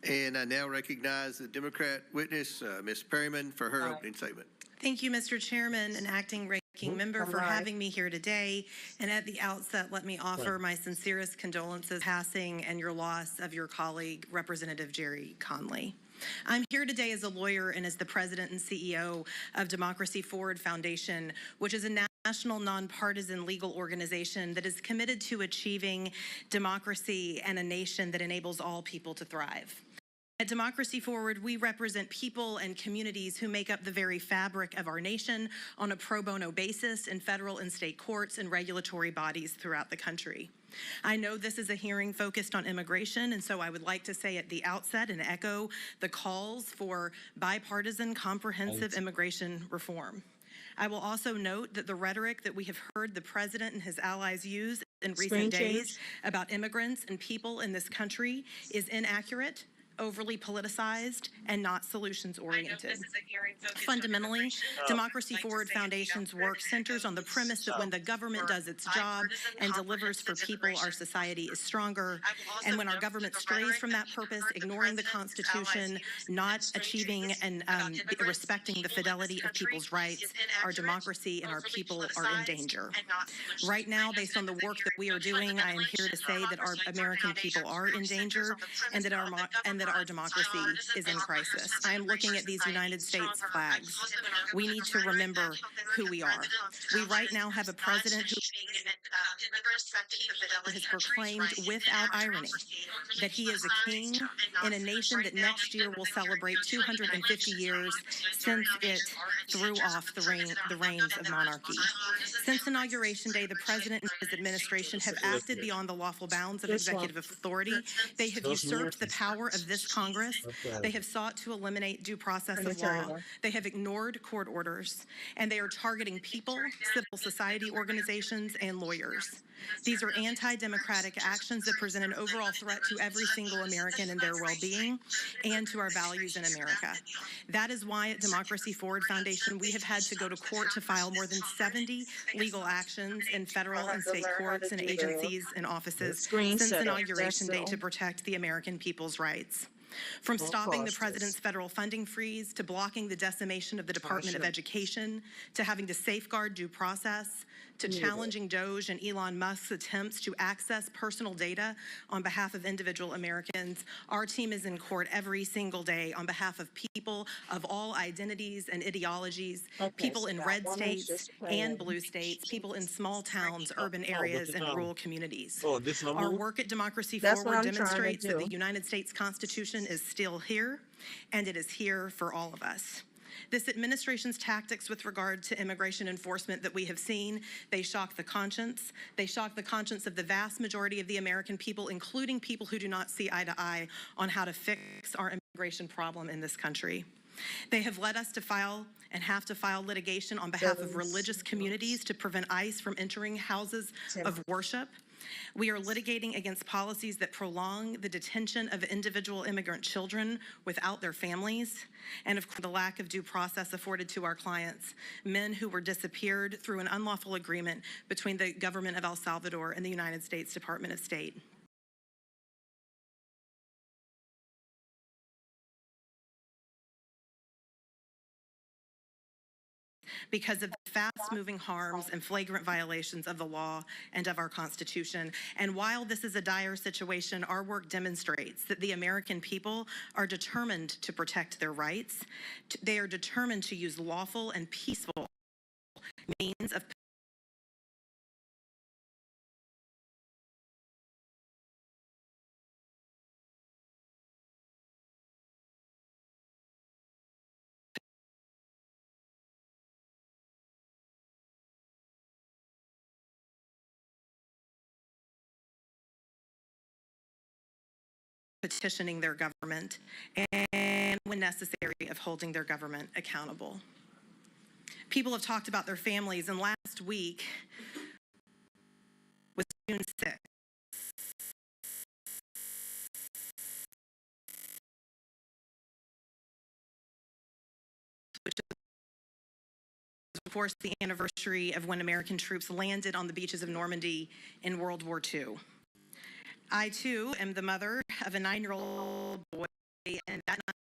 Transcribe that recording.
And I now recognize the Democrat witness, Ms. Perryman, for her opening statement. Thank you, Mr. Chairman and Acting Ranking Member, for having me here today. And at the outset, let me offer my sincerest condolences passing and your loss of your colleague, Representative Jerry Conley. I'm here today as a lawyer and as the president and CEO of Democracy Forward Foundation, which is a national nonpartisan legal organization that is committed to achieving democracy and a nation that enables all people to thrive. At Democracy Forward, we represent people and communities who make up the very fabric of our nation on a pro bono basis in federal and state courts and regulatory bodies throughout the country. I know this is a hearing focused on immigration, and so I would like to say at the outset and echo the calls for bipartisan, comprehensive immigration reform. I will also note that the rhetoric that we have heard the president and his allies use in recent days about immigrants and people in this country is inaccurate, overly politicized, and not solutions-oriented. Fundamentally, Democracy Forward Foundation's work centers on the premise that when the government does its job and delivers for people, our society is stronger. And when our government strays from that purpose, ignoring the Constitution, not achieving and respecting the fidelity of people's rights, our democracy and our people are in danger. Right now, based on the work that we are doing, I am here to say that our American people are in danger and that our democracy is in crisis. I am looking at these United States flags. We need to remember who we are. We right now have a president who has proclaimed without irony that he is a king in a nation that next year will celebrate 250 years since it threw off the reins of monarchy. Since Inauguration Day, the president and his administration have acted beyond the lawful bounds of executive authority. They have usurped the power of this Congress. They have sought to eliminate due process of law. They have ignored court orders, and they are targeting people, civil society organizations, and lawyers. These are anti-democratic actions that present an overall threat to every single American and their well-being and to our values in America. That is why at Democracy Forward Foundation, we have had to go to court to file more than 70 legal actions in federal and state courts and agencies and offices since Inauguration Day to protect the American people's rights. From stopping the president's federal funding freeze, to blocking the decimation of the Department of Education, to having to safeguard due process, to challenging DOJ and Elon Musk's attempts to access personal data on behalf of individual Americans, our team is in court every single day on behalf of people of all identities and ideologies, people in red states and blue states, people in small towns, urban areas, and rural communities. Our work at Democracy Forward demonstrates that the United States Constitution is still here, and it is here for all of us. This administration's tactics with regard to immigration enforcement that we have seen, they shock the conscience. They shock the conscience of the vast majority of the American people, including people who do not see eye to eye on how to fix our immigration problem in this country. They have led us to file and have to file litigation on behalf of religious communities to prevent ICE from entering houses of worship. We are litigating against policies that prolong the detention of individual immigrant children without their families, and of course the lack of due process afforded to our clients, men who were disappeared through an unlawful agreement between the government of El Salvador and the United States Department of State. Because of the fast-moving harms and flagrant violations of the law and of our Constitution. And while this is a dire situation, our work demonstrates that the American people are determined to protect their rights. They are determined to use lawful and peaceful means of petitioning their government, and when necessary, of holding their government accountable. People have talked about their families, and last week was June 6th. Which is, of course, the anniversary of when American troops landed on the beaches of Normandy in World War II. I, too, am the mother of a 9-year-old boy and that